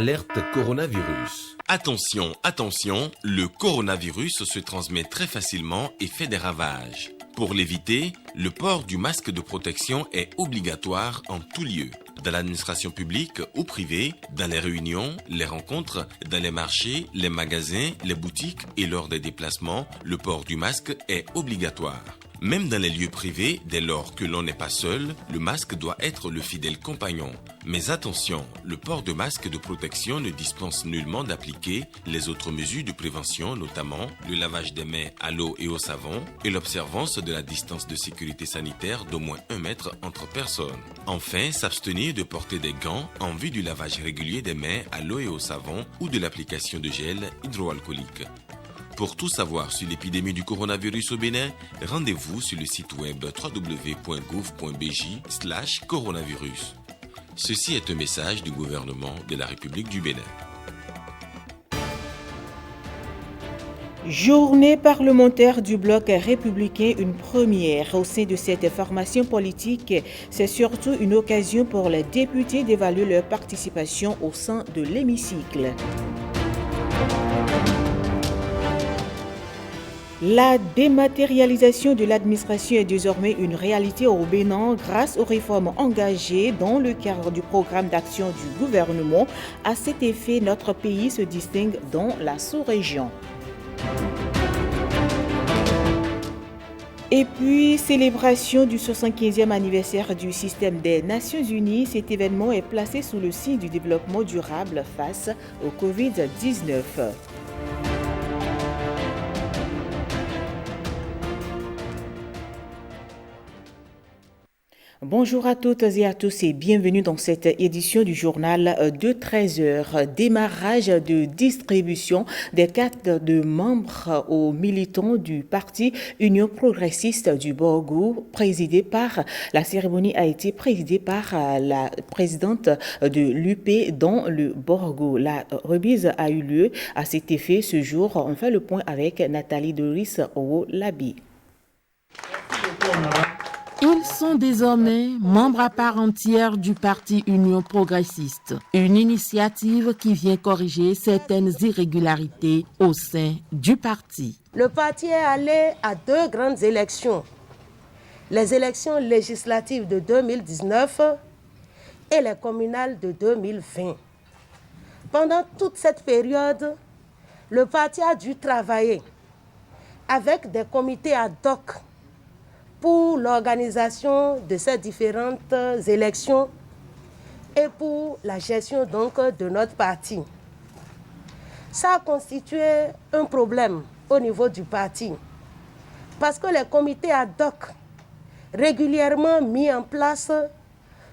Alerte coronavirus. Attention, attention, le coronavirus se transmet très facilement et fait des ravages. Pour l'éviter, le port du masque de protection est obligatoire en tout lieu. Dans l'administration publique ou privée, dans les réunions, les rencontres, dans les marchés, les magasins, les boutiques et lors des déplacements, le port du masque est obligatoire. Même dans les lieux privés, dès lors que l'on n'est pas seul, le masque doit être le fidèle compagnon. Mais attention, le port de masque de protection ne dispense nullement d'appliquer les autres mesures de prévention, notamment le lavage des mains à l'eau et au savon et l'observance de la distance de sécurité sanitaire d'au moins 1 mètre entre personnes. Enfin, s'abstenir de porter des gants en vue du lavage régulier des mains à l'eau et au savon ou de l'application de gel hydroalcoolique. Pour tout savoir sur l'épidémie du coronavirus au Bénin, rendez-vous sur le site web www.gouv.bj/coronavirus. Ceci est un message du gouvernement de la République du Bénin. Journée parlementaire du bloc républicain, une première au sein de cette formation politique. C'est surtout une occasion pour les députés d'évaluer leur participation au sein de l'hémicycle. La dématérialisation de l'administration est désormais une réalité au Bénin grâce aux réformes engagées dans le cadre du programme d'action du gouvernement. À cet effet, notre pays se distingue dans la sous-région. Et puis, célébration du 75e anniversaire du système des Nations Unies, cet événement est placé sous le signe du développement durable face au Covid-19. Bonjour à toutes et à tous et bienvenue dans cette édition du journal de 13h. Démarrage de distribution des cartes de membres aux militants du parti Union progressiste du Borgou, la cérémonie a été présidée par la présidente de l'UP dans le Borgou. La remise a eu lieu à cet effet ce jour. On fait le point avec Nathalie Doris Owo-Labi. Ils sont désormais membres à part entière du parti Union progressiste, une initiative qui vient corriger certaines irrégularités au sein du parti. Le parti est allé à 2 grandes élections, les élections législatives de 2019 et les communales de 2020. Pendant toute cette période, le parti a dû travailler avec des comités ad hoc pour l'organisation de ces différentes élections et pour la gestion donc de notre parti. Ça a constitué un problème au niveau du parti parce que les comités ad hoc régulièrement mis en place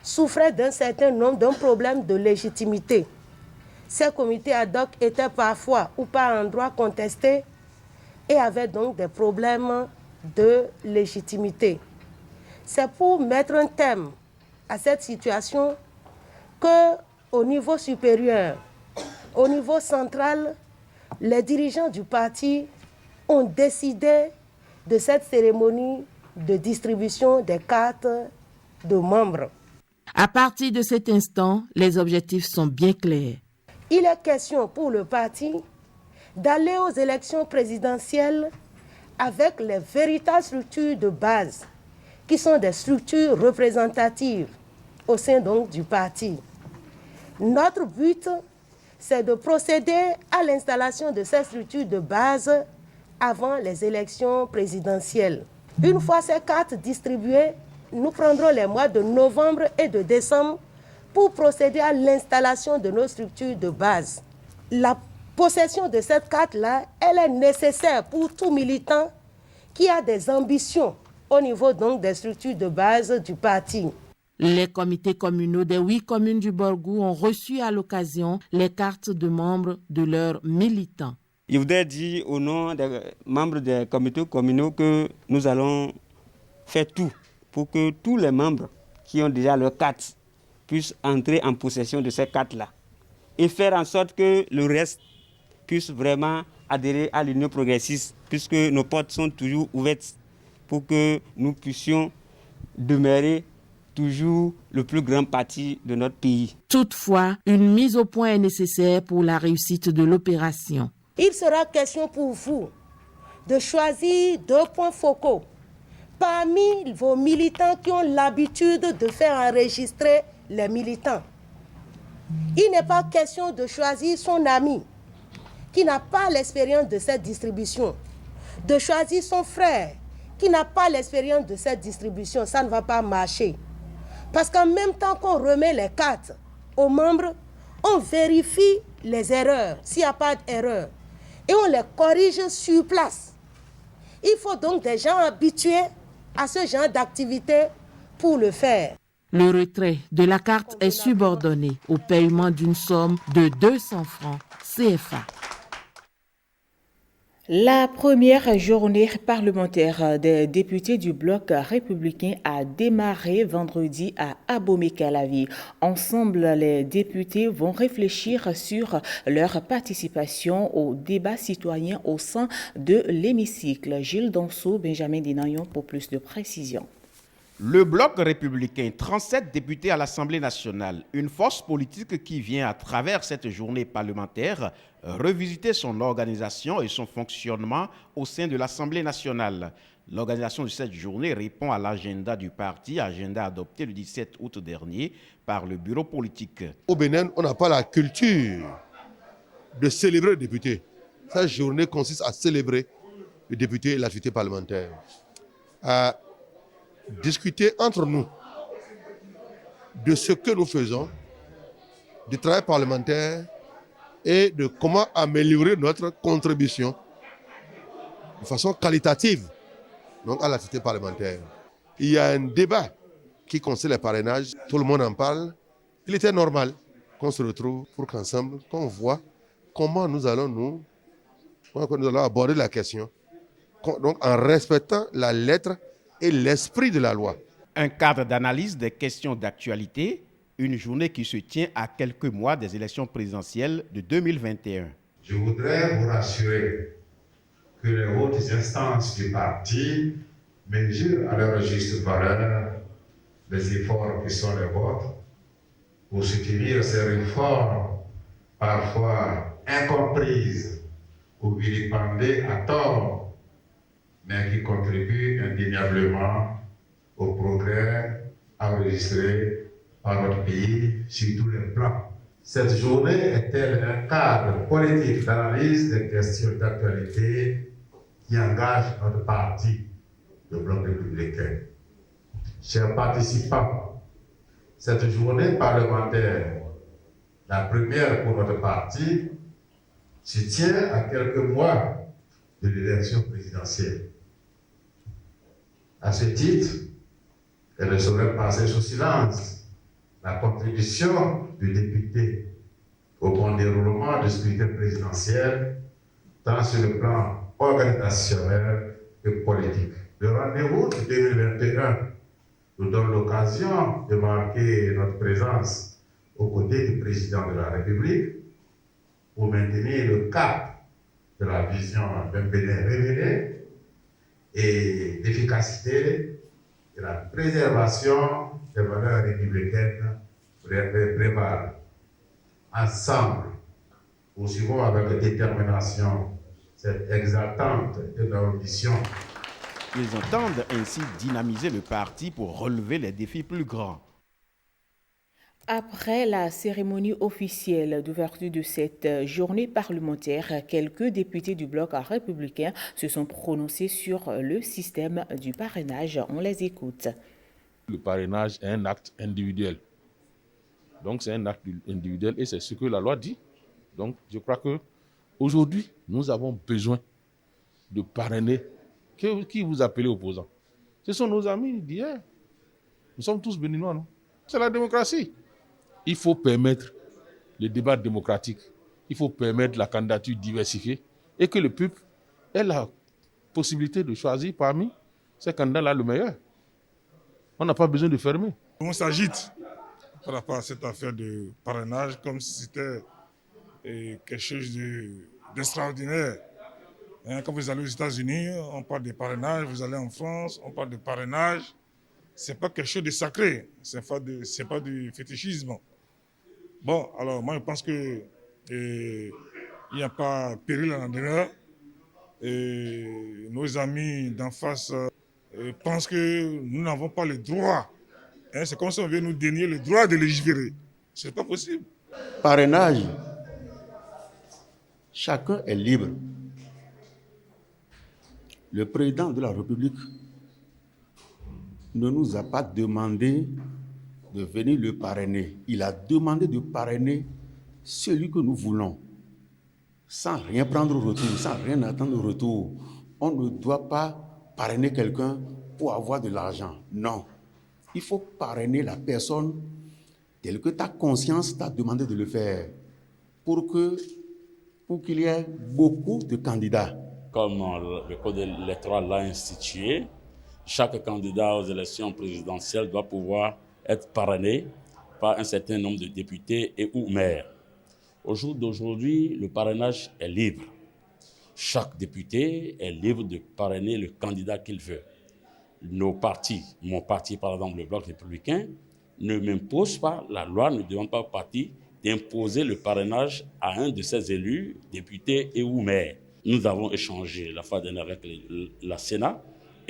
souffraient d'un certain nombre d'un problème de légitimité. Ces comités ad hoc étaient parfois ou par endroits contestés et avaient donc des problèmes de légitimité. C'est pour mettre un terme à cette situation que, au niveau supérieur, au niveau central, les dirigeants du parti ont décidé de cette cérémonie de distribution des cartes de membres. À partir de cet instant, les objectifs sont bien clairs. Il est question pour le parti d'aller aux élections présidentielles avec les véritables structures de base, qui sont des structures représentatives au sein donc du parti. Notre but, c'est de procéder à l'installation de ces structures de base avant les élections présidentielles. Une fois ces cartes distribuées, nous prendrons les mois de novembre et de décembre pour procéder à l'installation de nos structures de base. La possession de cette carte-là, elle est nécessaire pour tout militant qui a des ambitions au niveau donc des structures de base du parti. Les comités communaux des 8 communes du Borgou ont reçu à l'occasion les cartes de membres de leurs militants. Je voudrais dire au nom des membres des comités communaux que nous allons faire tout pour que tous les membres qui ont déjà leur carte puissent entrer en possession de ces cartes-là et faire en sorte que le reste puisse vraiment adhérer à l'Union progressiste, puisque nos portes sont toujours ouvertes pour que nous puissions demeurer toujours le plus grand parti de notre pays. Toutefois, une mise au point est nécessaire pour la réussite de l'opération. Il sera question pour vous de choisir 2 points focaux parmi vos militants qui ont l'habitude de faire enregistrer les militants. Il n'est pas question de choisir son ami qui n'a pas l'expérience de cette distribution, de choisir son frère qui n'a pas l'expérience de cette distribution. Ça ne va pas marcher. Parce qu'en même temps qu'on remet les cartes aux membres, on vérifie les erreurs, s'il n'y a pas d'erreur, et on les corrige sur place. Il faut donc des gens habitués à ce genre d'activité pour le faire. Le retrait de la carte est subordonné au paiement d'une somme de 200 francs CFA. La première journée parlementaire des députés du bloc républicain a démarré vendredi à Abomey-Calavi. Ensemble, les députés vont réfléchir sur leur participation au débat citoyen au sein de l'hémicycle. Gilles Donceau, Benjamin Dinayon pour plus de précisions. Le bloc républicain, 37 députés à l'Assemblée nationale, une force politique qui vient à travers cette journée parlementaire revisiter son organisation et son fonctionnement au sein de l'Assemblée nationale. L'organisation de cette journée répond à l'agenda du parti, agenda adopté le 17 août dernier par le bureau politique. Au Bénin, on n'a pas la culture de célébrer le député. Cette journée consiste à célébrer le député et l'activité parlementaire. À discuter entre nous de ce que nous faisons, du travail parlementaire et de comment améliorer notre contribution de façon qualitative donc à l'activité parlementaire. Il y a un débat qui concerne les parrainages, tout le monde en parle. Il était normal qu'on se retrouve pour qu'ensemble, qu'on voit comment nous allons aborder la question, donc en respectant la lettre et l'esprit de la loi. Un cadre d'analyse des questions d'actualité, une journée qui se tient à quelques mois des élections présidentielles de 2021. Je voudrais vous rassurer que les hautes instances du parti mesurent à leur juste valeur les efforts qui sont les vôtres pour soutenir ces réformes parfois incomprises ou vilipendées à tort, mais qui contribuent indéniablement au progrès enregistré par notre pays sur tous les plans. Cette journée est-elle un cadre politique d'analyse des questions d'actualité qui engagent notre parti, le Bloc républicain? Chers participants, cette journée parlementaire, la première pour notre parti, se tient à quelques mois de l'élection présidentielle. À ce titre, elle ne saurait passer sous silence la contribution du député au bon déroulement du scrutin présidentiel, tant sur le plan organisationnel que politique. Le rendez-vous de 2021 nous donne l'occasion de marquer notre présence aux côtés du président de la République pour maintenir le cap de la vision d'un Bénin révélé et d'efficacité de la préservation des valeurs républicaines prévalent. Ensemble, poursuivons avec détermination cette exaltante et noble mission. Ils entendent ainsi dynamiser le parti pour relever les défis plus grands. Après la cérémonie officielle d'ouverture de cette journée parlementaire, quelques députés du bloc républicain se sont prononcés sur le système du parrainage. On les écoute. Le parrainage est un acte individuel. Donc c'est un acte individuel et c'est ce que la loi dit. Donc je crois qu'aujourd'hui, nous avons besoin de parrainer. Qui vous appelez opposants? Ce sont nos amis d'hier. Nous sommes tous béninois, non? C'est la démocratie. Il faut permettre le débat démocratique. Il faut permettre la candidature diversifiée et que le peuple ait la possibilité de choisir parmi ces candidats-là le meilleur. On n'a pas besoin de fermer. On s'agite par rapport à cette affaire de parrainage comme si c'était quelque chose d'extraordinaire. Quand vous allez aux États-Unis, on parle de parrainage. Vous allez en France, on parle de parrainage. c'est pas quelque chose de sacré, c'est pas du fétichisme. Bon, alors moi je pense que il n'y a pas péril en demeure. Et nos amis d'en face pensent que nous n'avons pas le droit. Hein, c'est comme si on veut nous dénier le droit de légiférer. C'est pas possible. Parrainage, chacun est libre. Le président de la République ne nous a pas demandé de venir le parrainer. Il a demandé de parrainer celui que nous voulons, sans rien prendre au retour, sans rien attendre au retour. On ne doit pas parrainer quelqu'un pour avoir de l'argent. Non. Il faut parrainer la personne telle que ta conscience t'a demandé de le faire, pour qu'il y ait beaucoup de candidats. Comme le code électoral l'a institué, chaque candidat aux élections présidentielles doit pouvoir être parrainé par un certain nombre de députés et ou maires. Au jour d'aujourd'hui, le parrainage est libre. Chaque député est libre de parrainer le candidat qu'il veut. Nos partis, mon parti par exemple, le Bloc républicain, ne m'impose pas, la loi ne demande pas au parti d'imposer le parrainage à un de ses élus, députés et ou maires. Nous avons échangé la fois dernière avec la Sénat,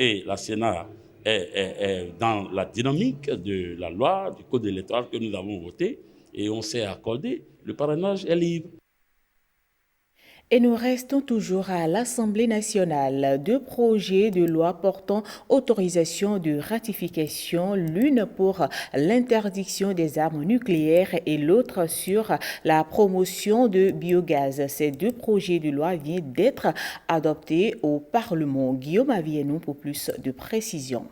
et la Sénat est dans la dynamique de la loi, du code électoral que nous avons voté, et on s'est accordé, le parrainage est libre. Et nous restons toujours à l'Assemblée nationale. Deux projets de loi portant autorisation de ratification, l'une pour l'interdiction des armes nucléaires et l'autre sur la promotion de biogaz. Ces deux projets de loi viennent d'être adoptés au Parlement. Guillaume Avienou pour plus de précisions.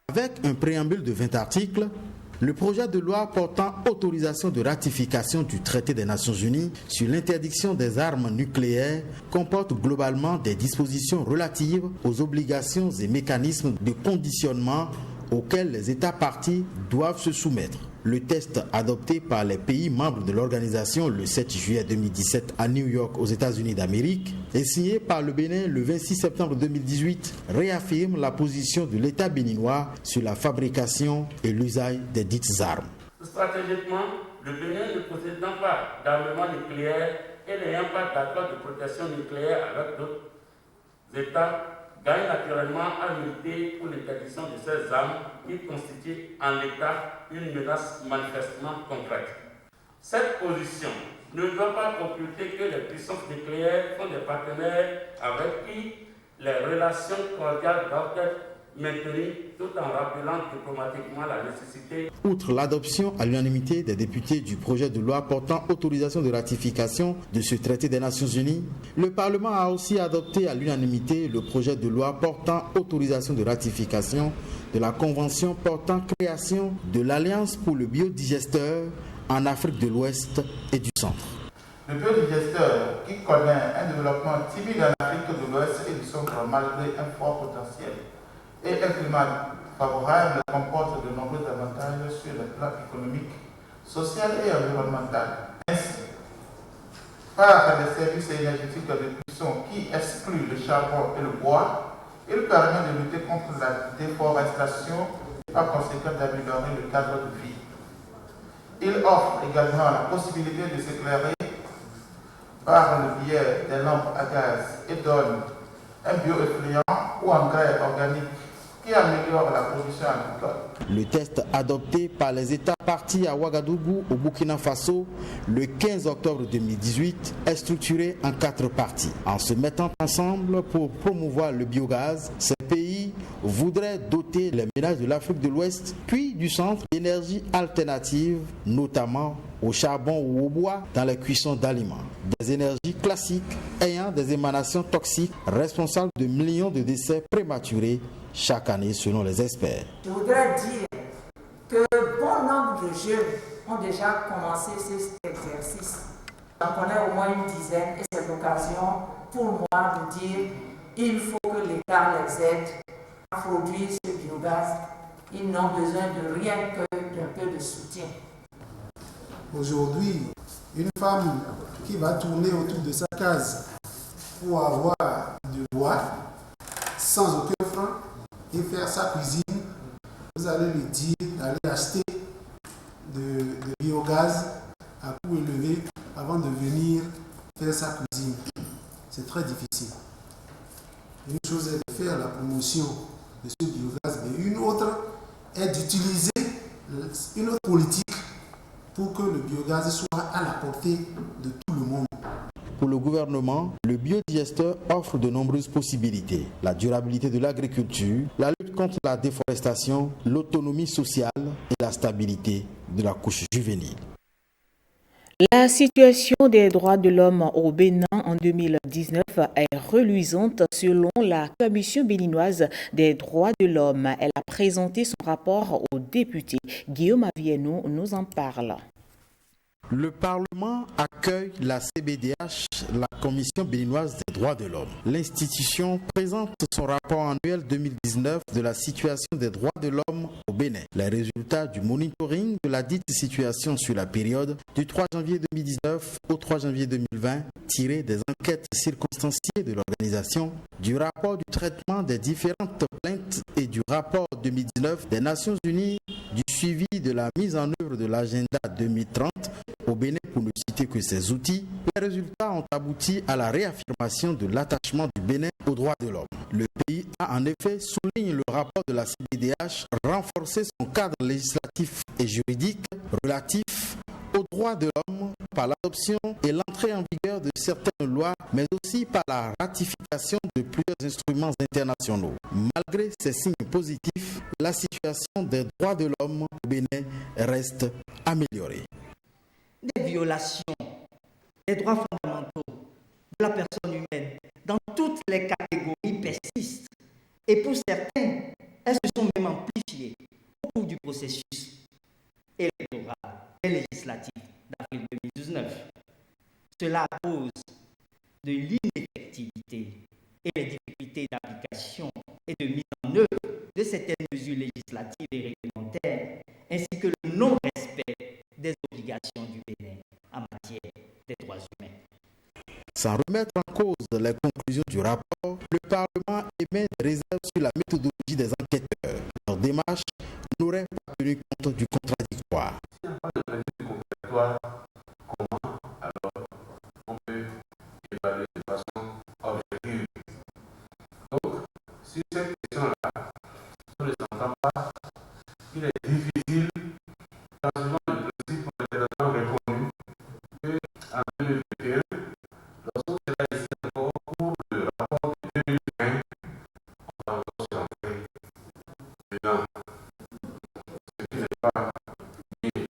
Avec un préambule de 20 articles, le projet de loi portant autorisation de ratification du traité des Nations Unies sur l'interdiction des armes nucléaires comporte globalement des dispositions relatives aux obligations et mécanismes de conditionnement auxquels les États parties doivent se soumettre. Le texte adopté par les pays membres de l'organisation le 7 juillet 2017 à New York aux États-Unis d'Amérique et signé par le Bénin le 26 septembre 2018 réaffirme la position de l'État béninois sur la fabrication et l'usage des dites armes. Stratégiquement, le Bénin ne possédant pas d'armement nucléaire et n'ayant pas d'accord de protection nucléaire avec d'autres États, gagne naturellement à lutter pour l'interdiction de ces armes qui constituent en l'état une menace manifestement concrète. Cette position ne doit pas occulter que les puissances nucléaires sont des partenaires avec qui les relations cordiales doivent être maintenues tout en rappelant diplomatiquement la nécessité. Outre l'adoption à l'unanimité des députés du projet de loi portant autorisation de ratification de ce traité des Nations Unies, le Parlement a aussi adopté à l'unanimité le projet de loi portant autorisation de ratification de la Convention portant création de l'Alliance pour le biodigesteur en Afrique de l'Ouest et du Centre. Le biodigesteur, qui connaît un développement timide en Afrique de l'Ouest et du Centre malgré un fort potentiel, et un climat favorable, comporte de nombreux avantages sur le plan économique, social et environnemental. Ainsi, par les services énergétiques de puissance qui excluent le charbon et le bois, il permet de lutter contre la déforestation et par conséquent d'améliorer le cadre de vie. Il offre également la possibilité de s'éclairer par le biais des lampes à gaz et donne un bioeffluent ou engrais organique qui améliore la production agricole. Le texte adopté par les États partis à Ouagadougou au Burkina Faso le 15 octobre 2018 est structuré en 4 parties. En se mettant ensemble pour promouvoir le biogaz, ces pays voudraient doter les ménages de l'Afrique de l'Ouest puis du Centre d'énergie alternative, notamment au charbon ou au bois dans la cuisson d'aliments. Des énergies classiques ayant des émanations toxiques responsables de millions de décès prématurés chaque année selon les experts. Je voudrais dire que bon nombre de jeunes ont déjà commencé cet exercice. J'en connais au moins une dizaine et c'est l'occasion pour moi de dire qu'il faut que l'État les aide à produire ce biogaz. Ils n'ont besoin de rien que d'un peu de soutien. Aujourd'hui, une femme qui va tourner autour de sa case pour avoir du bois sans aucun frein et faire sa cuisine, vous allez lui dire d'aller acheter de biogaz à coût élevé avant de venir faire sa cuisine. C'est très difficile. Une chose est de faire la promotion de ce biogaz, mais une autre est d'utiliser une autre politique pour que le biogaz soit à la portée de tout le monde. Pour le gouvernement, le biodigesteur offre de nombreuses possibilités. La durabilité de l'agriculture, la lutte contre la déforestation, l'autonomie sociale et la stabilité de la couche juvénile. La situation des droits de l'homme au Bénin en 2019 est reluisante selon la Commission béninoise des droits de l'homme. Elle a présenté son rapport aux députés. Guillaume Avieno nous en parle. Le Parlement accueille la CBDH, la Commission béninoise des droits de l'homme. L'institution présente son rapport annuel 2019 de la situation des droits de l'homme au Bénin. Les résultats du monitoring de la dite situation sur la période du 3 janvier 2019 au 3 janvier 2020, tirés des enquêtes circonstanciées de l'organisation, du rapport du traitement des différentes plaintes et du rapport 2019 des Nations Unies du suivi de la mise en œuvre de l'agenda 2030 au Bénin, pour ne citer que ces outils, les résultats ont abouti à la réaffirmation de l'attachement du Bénin aux droits de l'homme. Le pays a en effet, souligne le rapport de la CBDH, renforcé son cadre législatif et juridique relatif aux droits de l'homme par l'adoption et l'entrée en vigueur de certaines lois, mais aussi par la ratification de plusieurs instruments internationaux. Malgré ces signes positifs, la situation des droits de l'homme au Bénin reste améliorée. Des violations des droits fondamentaux de la personne humaine dans toutes les catégories persistent. Et pour certains, elles se sont même amplifiées au cours du processus électoral et législatif d'avril 2019. Cela cause de l'ineffectivité et les difficultés d'application et de mise en œuvre de certaines mesures législatives et réglementaires, ainsi que le non-respect des obligations du Bénin en matière des droits humains. Sans remettre en cause les conclusions du rapport, le Parlement émet des réserves sur la méthodologie des enquêteurs. Leur démarche n'aurait pas tenu compte du contradictoire. Comment alors on peut évaluer de façon objective? Donc, si cette question-là, on ne s'entend pas, il est difficile, dans le principe qu'on a répondu, qu'en 2021, lorsqu'on sera ici encore pour le rapport de 2020, on va encore se rentrer dedans. Ce qui n'est pas lié.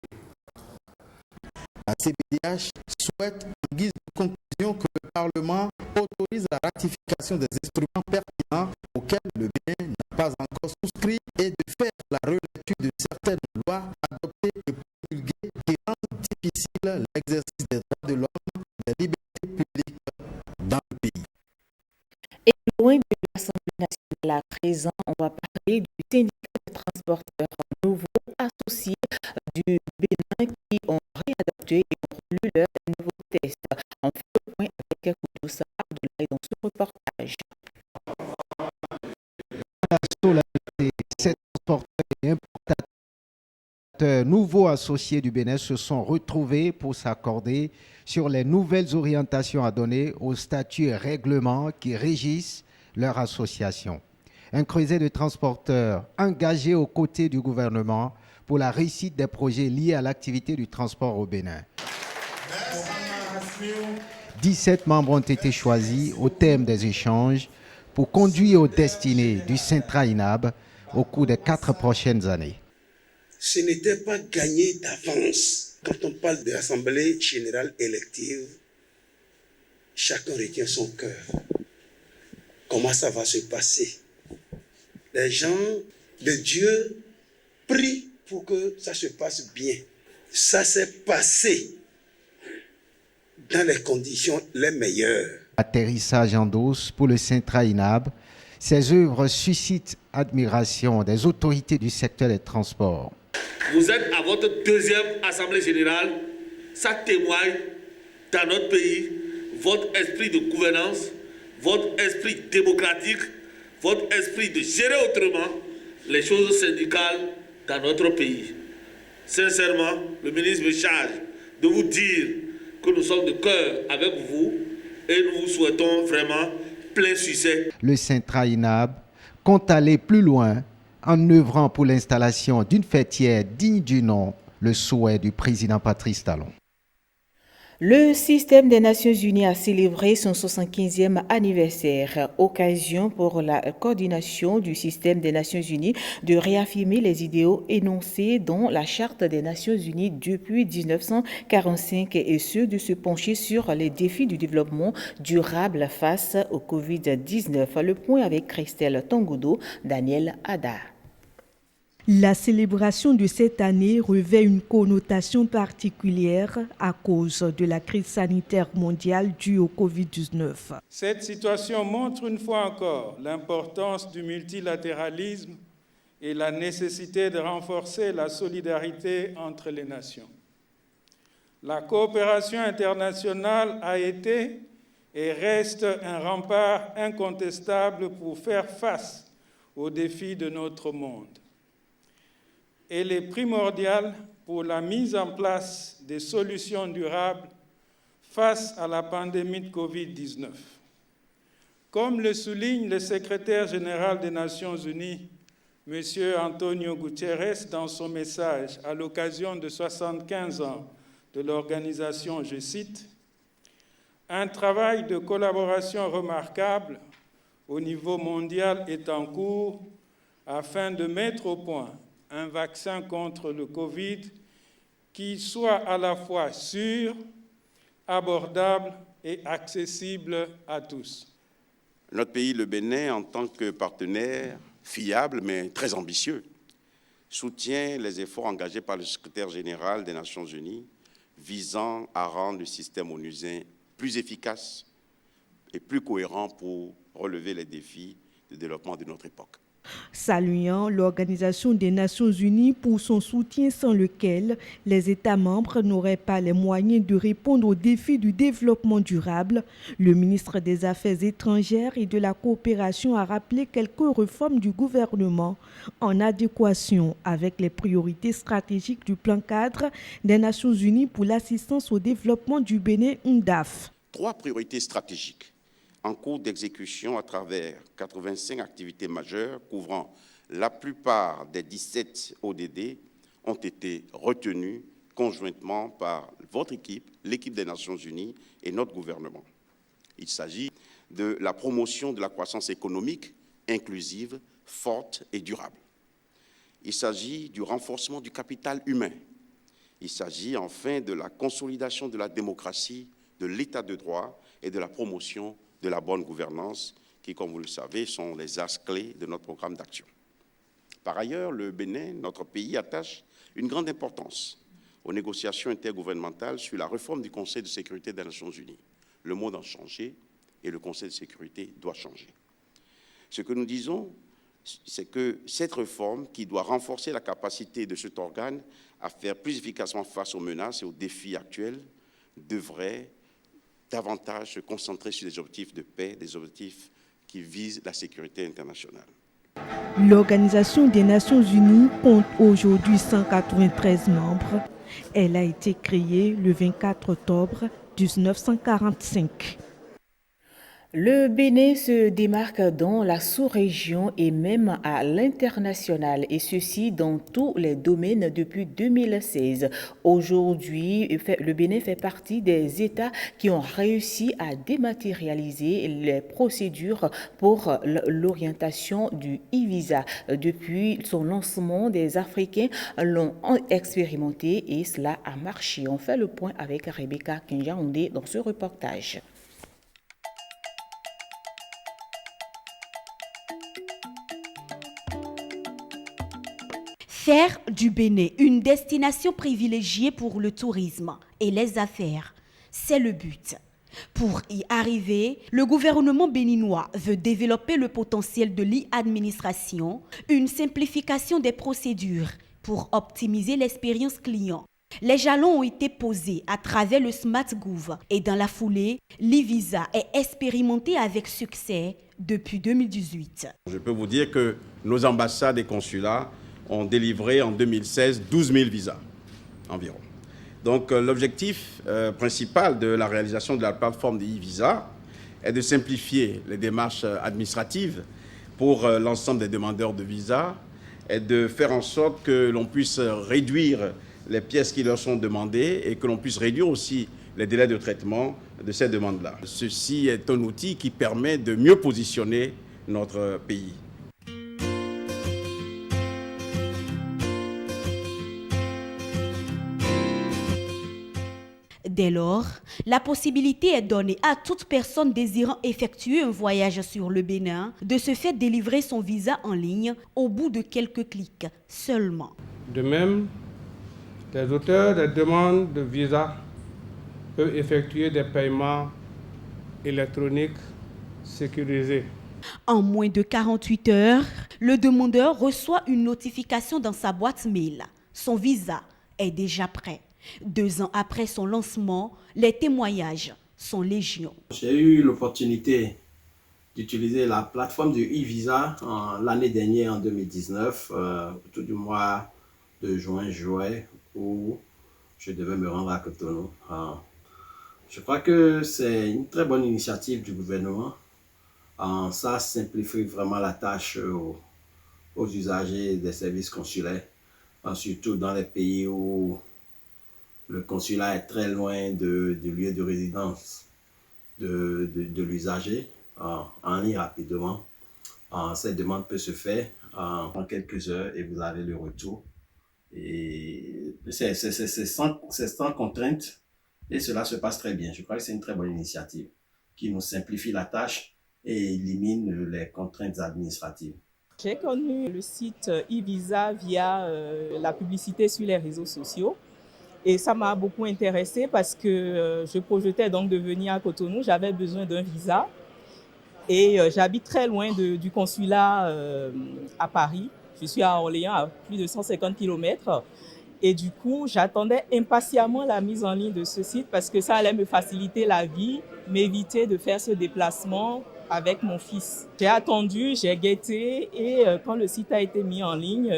La CBDH souhaite, en guise de conclusion, que le Parlement autorise la ratification des instruments pertinents auxquels le Bénin n'a pas encore souscrit et de faire la relecture de certaines lois adoptées et promulguées qui rendent difficile l'exercice des droits de l'homme et des libertés publiques dans le pays. Et loin de l'Assemblée nationale à présent, on va parler du syndicat de transporteurs nouveaux associés du Bénin qui ont réadapté et ont relu leurs nouveaux tests. On fait le point avec Koudoussa Abdoulaye dans ce reportage. Ces transporteurs et importateurs nouveaux associés du Bénin se sont retrouvés pour s'accorder sur les nouvelles orientations à donner aux statuts et règlements qui régissent leur association. Un creuset de transporteurs engagés aux côtés du gouvernement pour la réussite des projets liés à l'activité du transport au Bénin. 17 membres ont été choisis au terme des échanges pour conduire aux destinées du Centra-INAB au cours des 4 prochaines années. Ce n'était pas gagné d'avance. Quand on parle de l'Assemblée générale élective, chacun retient son cœur. Comment ça va se passer? Les gens de Dieu prient pour que ça se passe bien. Ça s'est passé dans les conditions les meilleures. Atterrissage en douce pour le Centra-INAB. Ces œuvres suscitent admiration des autorités du secteur des transports. Vous êtes à votre deuxième Assemblée générale. Ça témoigne dans notre pays votre esprit de gouvernance, votre esprit démocratique, votre esprit de gérer autrement les choses syndicales dans notre pays. Sincèrement, le ministre me charge de vous dire que nous sommes de cœur avec vous et nous vous souhaitons vraiment plein succès. Le Syntra-INAB compte aller plus loin en œuvrant pour l'installation d'une fêtière digne du nom, le souhait du président Patrice Talon. Le système des Nations Unies a célébré son 75e anniversaire, occasion pour la coordination du système des Nations Unies de réaffirmer les idéaux énoncés dans la Charte des Nations Unies depuis 1945 et ceux de se pencher sur les défis du développement durable face au Covid-19. Le point avec Christelle Tongodo, Daniel Hadar. La célébration de cette année revêt une connotation particulière à cause de la crise sanitaire mondiale due au Covid-19. Cette situation montre une fois encore l'importance du multilatéralisme et la nécessité de renforcer la solidarité entre les nations. La coopération internationale a été et reste un rempart incontestable pour faire face aux défis de notre monde. Elle est primordiale pour la mise en place des solutions durables face à la pandémie de Covid-19. Comme le souligne le secrétaire général des Nations Unies, M. Antonio Guterres, dans son message à l'occasion de 75 ans de l'organisation, je cite, « Un travail de collaboration remarquable au niveau mondial est en cours afin de mettre au point un vaccin contre le Covid qui soit à la fois sûr, abordable et accessible à tous. » Notre pays, le Bénin, en tant que partenaire fiable mais très ambitieux, soutient les efforts engagés par le secrétaire général des Nations Unies visant à rendre le système onusien plus efficace et plus cohérent pour relever les défis de développement de notre époque. Saluant l'Organisation des Nations Unies pour son soutien sans lequel les États membres n'auraient pas les moyens de répondre aux défis du développement durable, le ministre des Affaires étrangères et de la coopération a rappelé quelques réformes du gouvernement en adéquation avec les priorités stratégiques du plan cadre des Nations Unies pour l'assistance au développement du Bénin, UNDAF. 3 priorités stratégiques en cours d'exécution à travers 85 activités majeures couvrant la plupart des 17 ODD ont été retenues conjointement par votre équipe, l'équipe des Nations Unies et notre gouvernement. Il s'agit de la promotion de la croissance économique inclusive, forte et durable. Il s'agit du renforcement du capital humain. Il s'agit enfin de la consolidation de la démocratie, de l'état de droit et de la promotion de la bonne gouvernance, qui, comme vous le savez, sont les axes clés de notre programme d'action. Par ailleurs, le Bénin, notre pays, attache une grande importance aux négociations intergouvernementales sur la réforme du Conseil de sécurité des Nations Unies. Le monde a changé et le Conseil de sécurité doit changer. Ce que nous disons, c'est que cette réforme, qui doit renforcer la capacité de cet organe à faire plus efficacement face aux menaces et aux défis actuels, devrait davantage se concentrer sur des objectifs de paix, des objectifs qui visent la sécurité internationale. L'Organisation des Nations Unies compte aujourd'hui 193 membres. Elle a été créée le 24 octobre 1945. Le Bénin se démarque dans la sous-région et même à l'international, et ceci dans tous les domaines depuis 2016. Aujourd'hui, le Bénin fait partie des États qui ont réussi à dématérialiser les procédures pour l'orientation du e-visa. Depuis son lancement, des Africains l'ont expérimenté et cela a marché. On fait le point avec Rebecca Kinjaoundé dans ce reportage. Faire du Bénin une destination privilégiée pour le tourisme et les affaires, c'est le but. Pour y arriver, le gouvernement béninois veut développer le potentiel de l'e-administration, une simplification des procédures pour optimiser l'expérience client. Les jalons ont été posés à travers le SmartGouv et dans la foulée, l'e-visa est expérimenté avec succès depuis 2018. Je peux vous dire que nos ambassades et consulats ont délivré en 2016 12 000 visas environ. Donc l'objectif principal de la réalisation de la plateforme de e-visa est de simplifier les démarches administratives pour l'ensemble des demandeurs de visa et de faire en sorte que l'on puisse réduire les pièces qui leur sont demandées et que l'on puisse réduire aussi les délais de traitement de ces demandes-là. Ceci est un outil qui permet de mieux positionner notre pays. Dès lors, la possibilité est donnée à toute personne désirant effectuer un voyage sur le Bénin de se faire délivrer son visa en ligne au bout de quelques clics seulement. De même, les auteurs des demandes de visa peuvent effectuer des paiements électroniques sécurisés. En moins de 48 heures, le demandeur reçoit une notification dans sa boîte mail. Son visa est déjà prêt. 2 ans après son lancement, les témoignages sont légion. J'ai eu l'opportunité d'utiliser la plateforme de e-visa l'année dernière, en 2019, autour du mois de juin-juillet, où je devais me rendre à Cotonou. Je crois que c'est une très bonne initiative du gouvernement. Ça simplifie vraiment la tâche aux usagers des services consulaires, surtout dans les pays où le consulat est très loin du lieu de résidence de l'usager. En ligne rapidement, cette demande peut se faire en quelques heures et vous avez le retour. Et c'est sans contrainte et cela se passe très bien. Je crois que c'est une très bonne initiative qui nous simplifie la tâche et élimine les contraintes administratives. J'ai connu le site e-visa via la publicité sur les réseaux sociaux. Et ça m'a beaucoup intéressée parce que je projetais donc de venir à Cotonou. J'avais besoin d'un visa et j'habite très loin du consulat à Paris. Je suis à Orléans, à plus de 150 km. Et du coup, j'attendais impatiemment la mise en ligne de ce site parce que ça allait me faciliter la vie, m'éviter de faire ce déplacement avec mon fils. J'ai attendu, j'ai guetté et quand le site a été mis en ligne,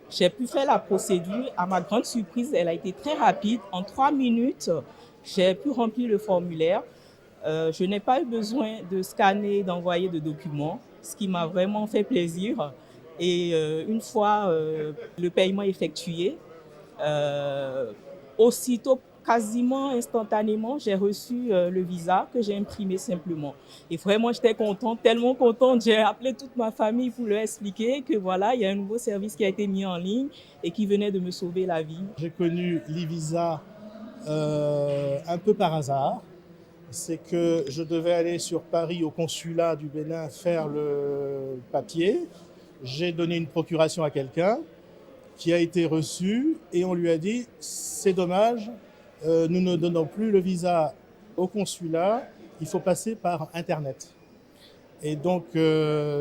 j'ai pu faire la procédure. À ma grande surprise, elle a été très rapide. En 3 minutes, j'ai pu remplir le formulaire. Je n'ai pas eu besoin de scanner, d'envoyer de documents, ce qui m'a vraiment fait plaisir. Et une fois le paiement effectué, aussitôt, quasiment instantanément, j'ai reçu le visa que j'ai imprimé simplement. Et vraiment, j'étais contente, tellement contente. J'ai appelé toute ma famille pour leur expliquer que voilà, il y a un nouveau service qui a été mis en ligne et qui venait de me sauver la vie. J'ai connu l'e-visa un peu par hasard. C'est que je devais aller sur Paris au consulat du Bénin faire le papier. J'ai donné une procuration à quelqu'un qui a été reçu et on lui a dit « c'est dommage, nous ne donnons plus le visa au consulat, il faut passer par Internet ». Et donc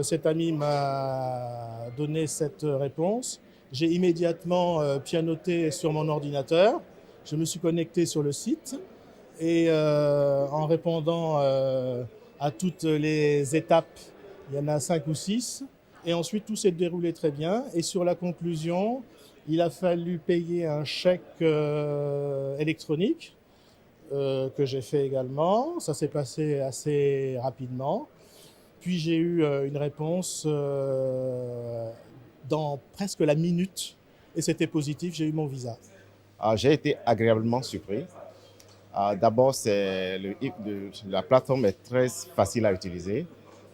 cet ami m'a donné cette réponse. J'ai immédiatement pianoté sur mon ordinateur, je me suis connecté sur le site et en répondant à toutes les étapes, il y en a 5 ou 6. Et ensuite, tout s'est déroulé très bien. Et sur la conclusion, il a fallu payer un chèque électronique que j'ai fait également. Ça s'est passé assez rapidement. Puis j'ai eu une réponse dans presque la minute. Et c'était positif, j'ai eu mon visa. J'ai été agréablement surpris. D'abord, la plateforme est très facile à utiliser.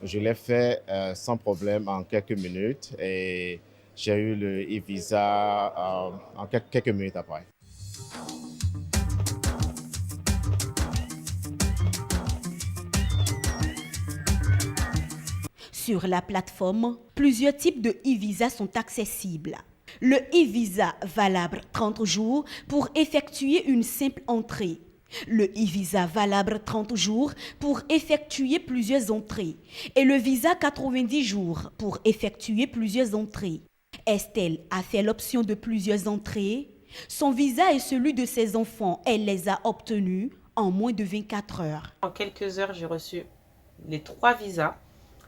Je l'ai fait sans problème en quelques minutes et j'ai eu le e-visa en quelques minutes après. Sur la plateforme, plusieurs types de e-visa sont accessibles. Le e-visa valable 30 jours pour effectuer une simple entrée. Le e-visa valable 30 jours pour effectuer plusieurs entrées et le visa 90 jours pour effectuer plusieurs entrées. Estelle a fait l'option de plusieurs entrées. Son visa et celui de ses enfants, elle les a obtenus en moins de 24 heures. En quelques heures, j'ai reçu les 3 visas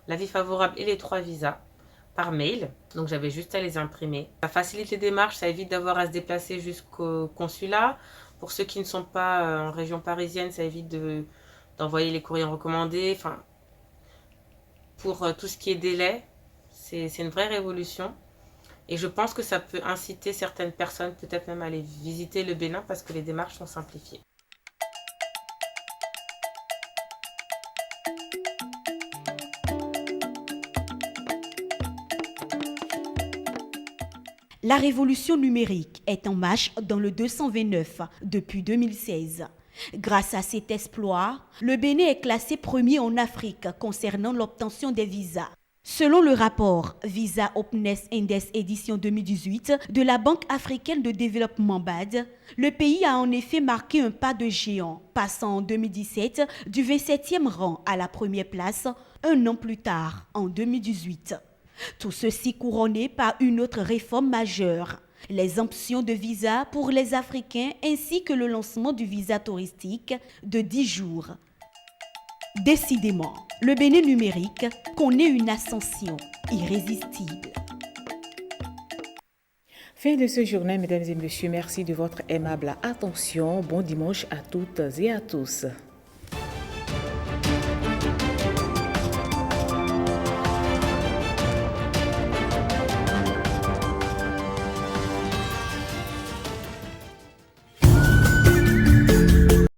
l'avis favorable et les 3 visas par mail. Donc j'avais juste à les imprimer. Ça facilite les démarches, ça évite d'avoir à se déplacer jusqu'au consulat. Pour ceux qui ne sont pas en région parisienne, ça évite d'envoyer les courriers recommandés. Enfin, pour tout ce qui est délai, c'est une vraie révolution. Et je pense que ça peut inciter certaines personnes peut-être même à aller visiter le Bénin parce que les démarches sont simplifiées. La révolution numérique est en marche dans le 229 depuis 2016. Grâce à cet exploit, le Bénin est classé premier en Afrique concernant l'obtention des visas. Selon le rapport Visa Openness Index édition 2018 de la Banque africaine de développement BAD, le pays a en effet marqué un pas de géant, passant en 2017 du 27e rang à la première place, un an plus tard, en 2018. Tout ceci couronné par une autre réforme majeure, l'exemption de visa pour les Africains ainsi que le lancement du visa touristique de 10 jours. Décidément, le Bénin numérique connaît une ascension irrésistible. Fin de ce journal, mesdames et messieurs. Merci de votre aimable attention. Bon dimanche à toutes et à tous.